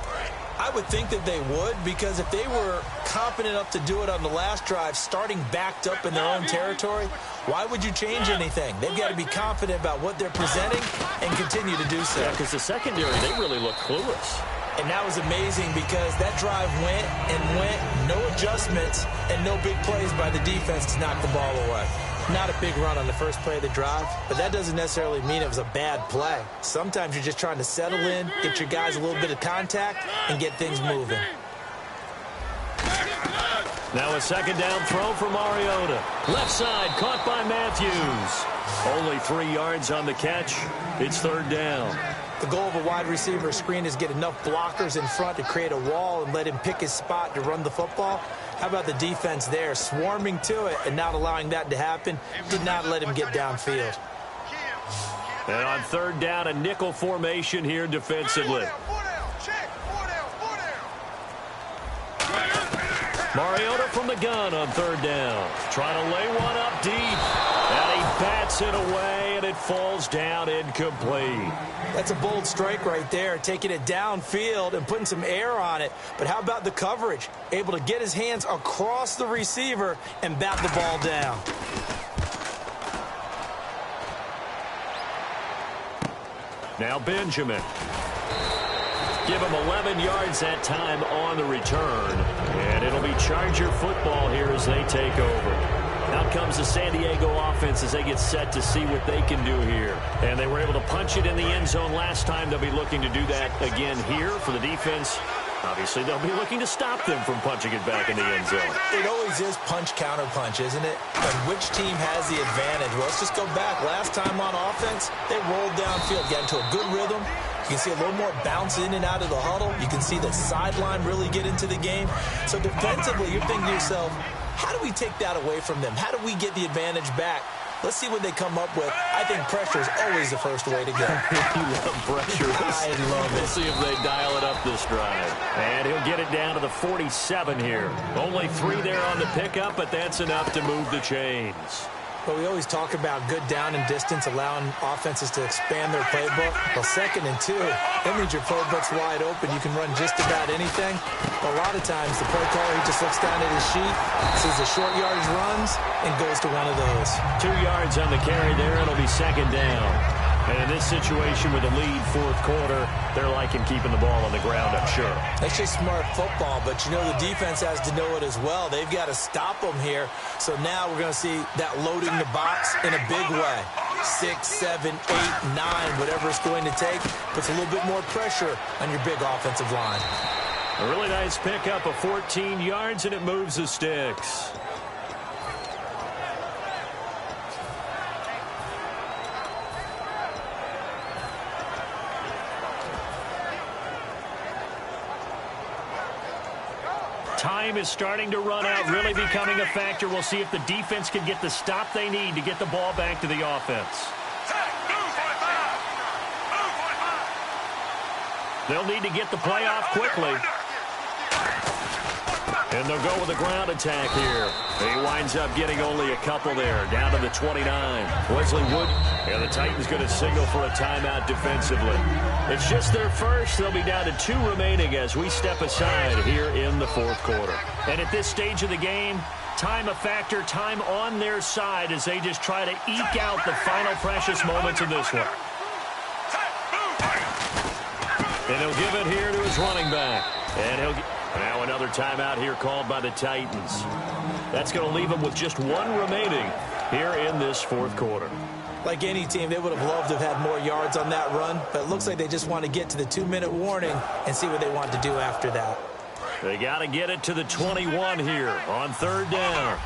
I would think that they would, because if they were confident enough to do it on the last drive, starting backed up in their own territory, why would you change anything? They've got to be confident about what they're presenting and continue to do so. Yeah, because the secondary, they really look clueless. And that was amazing because that drive went and went, no adjustments, and no big plays by the defense to knock the ball away. Not a big run on the first play of the drive, but that doesn't necessarily mean it was a bad play. Sometimes you're just trying to settle in, get your guys a little bit of contact, and get things moving. Now a second down throw for Mariota. Left side, caught by Matthews. Only 3 yards on the catch. It's 3rd down. The goal of a wide receiver screen is get enough blockers in front to create a wall and let him pick his spot to run the football. How about the defense there, swarming to it and not allowing that to happen? Did not let him get downfield. And on 3rd down, a nickel formation here defensively. Mariota from the gun on 3rd down. Trying to lay one up deep. And he bats it away, and it falls down incomplete. That's a bold strike right there, taking it downfield and putting some air on it. But how about the coverage? Able to get his hands across the receiver and bat the ball down. Now Benjamin. Give him 11 yards that time on the return. And it'll be Charger football here as they take over. Out comes the San Diego offense as they get set to see what they can do here. And they were able to punch it in the end zone last time. They'll be looking to do that again here for the defense. Obviously, they'll be looking to stop them from punching it back in the end zone. It always is punch-counter-punch, isn't it? And which team has the advantage? Well, let's just go back. Last time on offense, they rolled downfield, got into a good rhythm. You can see a little more bounce in and out of the huddle. You can see the sideline really get into the game. So defensively, you're thinking to yourself, how do we take that away from them? How do we get the advantage back? Let's see what they come up with. I think pressure is always the first way to go. You love pressure. I love it. We'll see if they dial it up this drive. And he'll get it down to the 47 here. Only 3 there on the pickup, but that's enough to move the chains. But we always talk about good down and distance, allowing offenses to expand their playbook. Well, 2nd and 2, that means your playbook's wide open. You can run just about anything. But a lot of times, the play caller, he just looks down at his sheet, sees the short yardage runs, and goes to one of those. 2 yards on the carry there. It'll be 2nd down. And in this situation with a lead 4th quarter, they're liking keeping the ball on the ground, I'm sure. That's just smart football, but you know the defense has to know it as well. They've got to stop them here. So now we're going to see that loading the box in a big way. 6, 7, 8, 9, whatever it's going to take, puts a little bit more pressure on your big offensive line. A really nice pickup of 14 yards, and it moves the sticks. Time is starting to run out, really becoming a factor. We'll see if the defense can get the stop they need to get the ball back to the offense. They'll need to get the play off quickly. And they'll go with a ground attack here. He winds up getting only a couple there, down to the 29. Wesley Wood, and the Titans going to signal for a timeout defensively. It's just their first. They'll be down to 2 remaining as we step aside here in the 4th quarter. And at this stage of the game, time a factor, time on their side as they just try to eke out the final precious moments of this one. And he'll give it here to his running back. And he'll now another timeout here called by the Titans. That's going to leave them with just 1 remaining here in this 4th quarter. Like any team, they would have loved to have had more yards on that run, but it looks like they just want to get to the 2-minute warning and see what they want to do after that. They got to get it to the 21 here on 3rd down.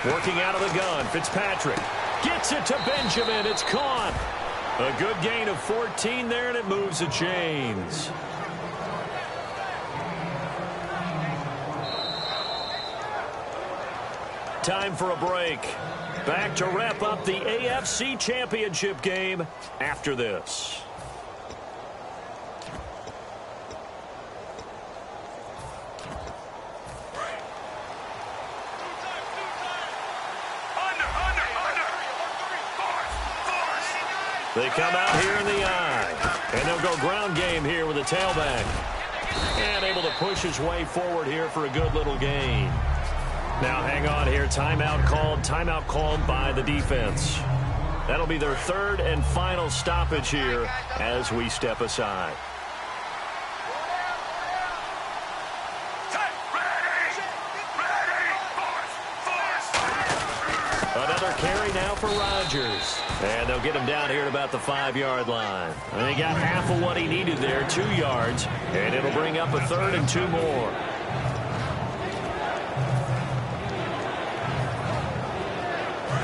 Working out of the gun, Fitzpatrick gets it to Benjamin. It's caught. A good gain of 14 there, and it moves the chains. Time for a break. Back to wrap up the AFC Championship game after this. They come out here in the eye, and they'll go ground game here with a tailback. And able to push his way forward here for a good little gain. Now hang on here, timeout called by the defense. That'll be their 3rd and final stoppage here as we step aside. Another carry now for Rodgers. And they'll get him down here at about the 5-yard line. And they got half of what he needed there, 2 yards. And it'll bring up a 3rd and 2 more.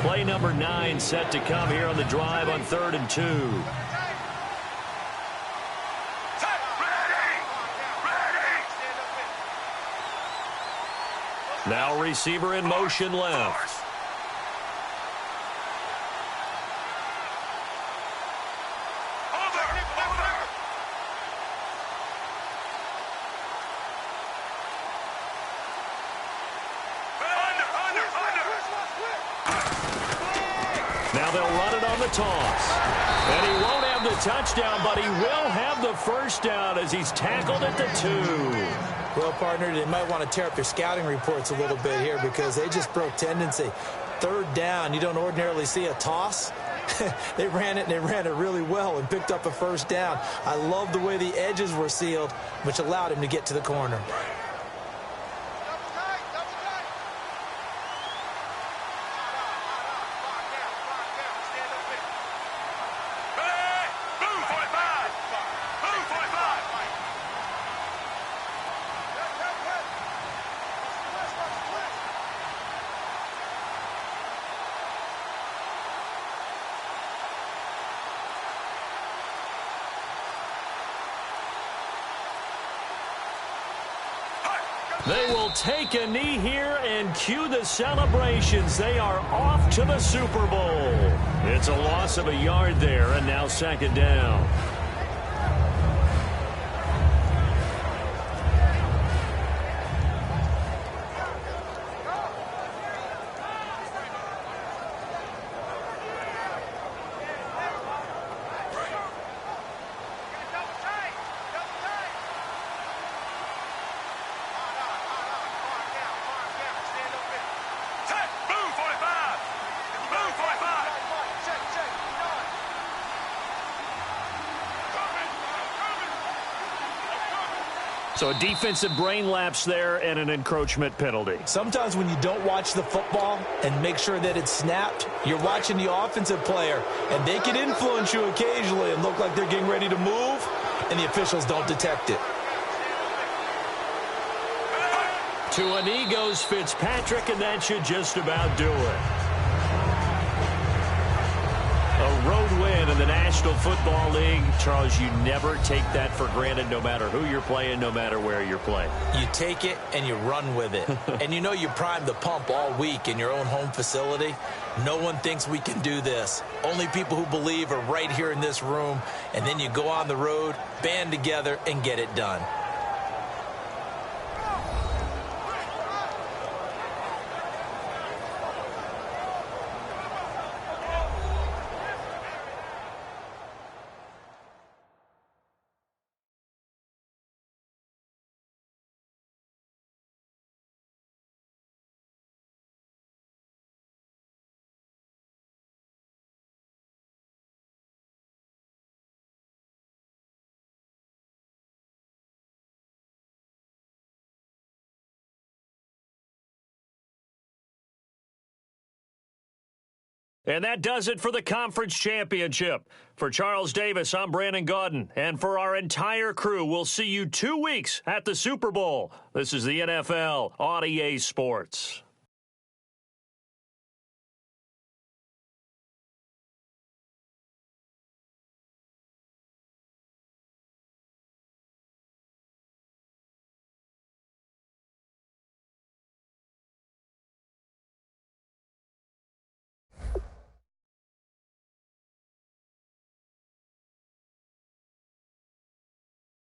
Play number 9 set to come here on the drive on 3rd and 2. Now receiver in motion left. the toss. And he won't have the touchdown, but he will have the first down as he's tackled at the 2. Well, partner, they might want to tear up their scouting reports a little bit here because they just broke tendency. Third down, you don't ordinarily see a toss. They ran it, and they ran it really well and picked up a first down. I love the way the edges were sealed, which allowed him to get to the corner. They will take a knee here and cue the celebrations. They are off to the Super Bowl. It's a loss of a yard there, and now second down. So a defensive brain lapse there and an encroachment penalty. Sometimes when you don't watch the football and make sure that it's snapped, you're watching the offensive player, and they can influence you occasionally and look like they're getting ready to move, and the officials don't detect it. To a knee goes Fitzpatrick, and that should just about do it. A road win in the National Football League. Charles, you never take that for granted no matter who you're playing, no matter where you're playing. You take it and you run with it. And you know you primed the pump all week in your own home facility. No one thinks we can do this. Only people who believe are right here in this room. And then you go on the road, band together, and get it done. And that does it for the conference championship. For Charles Davis, I'm Brandon Gaudin. And for our entire crew, we'll see you 2 weeks at the Super Bowl. This is the NFL on EA Sports.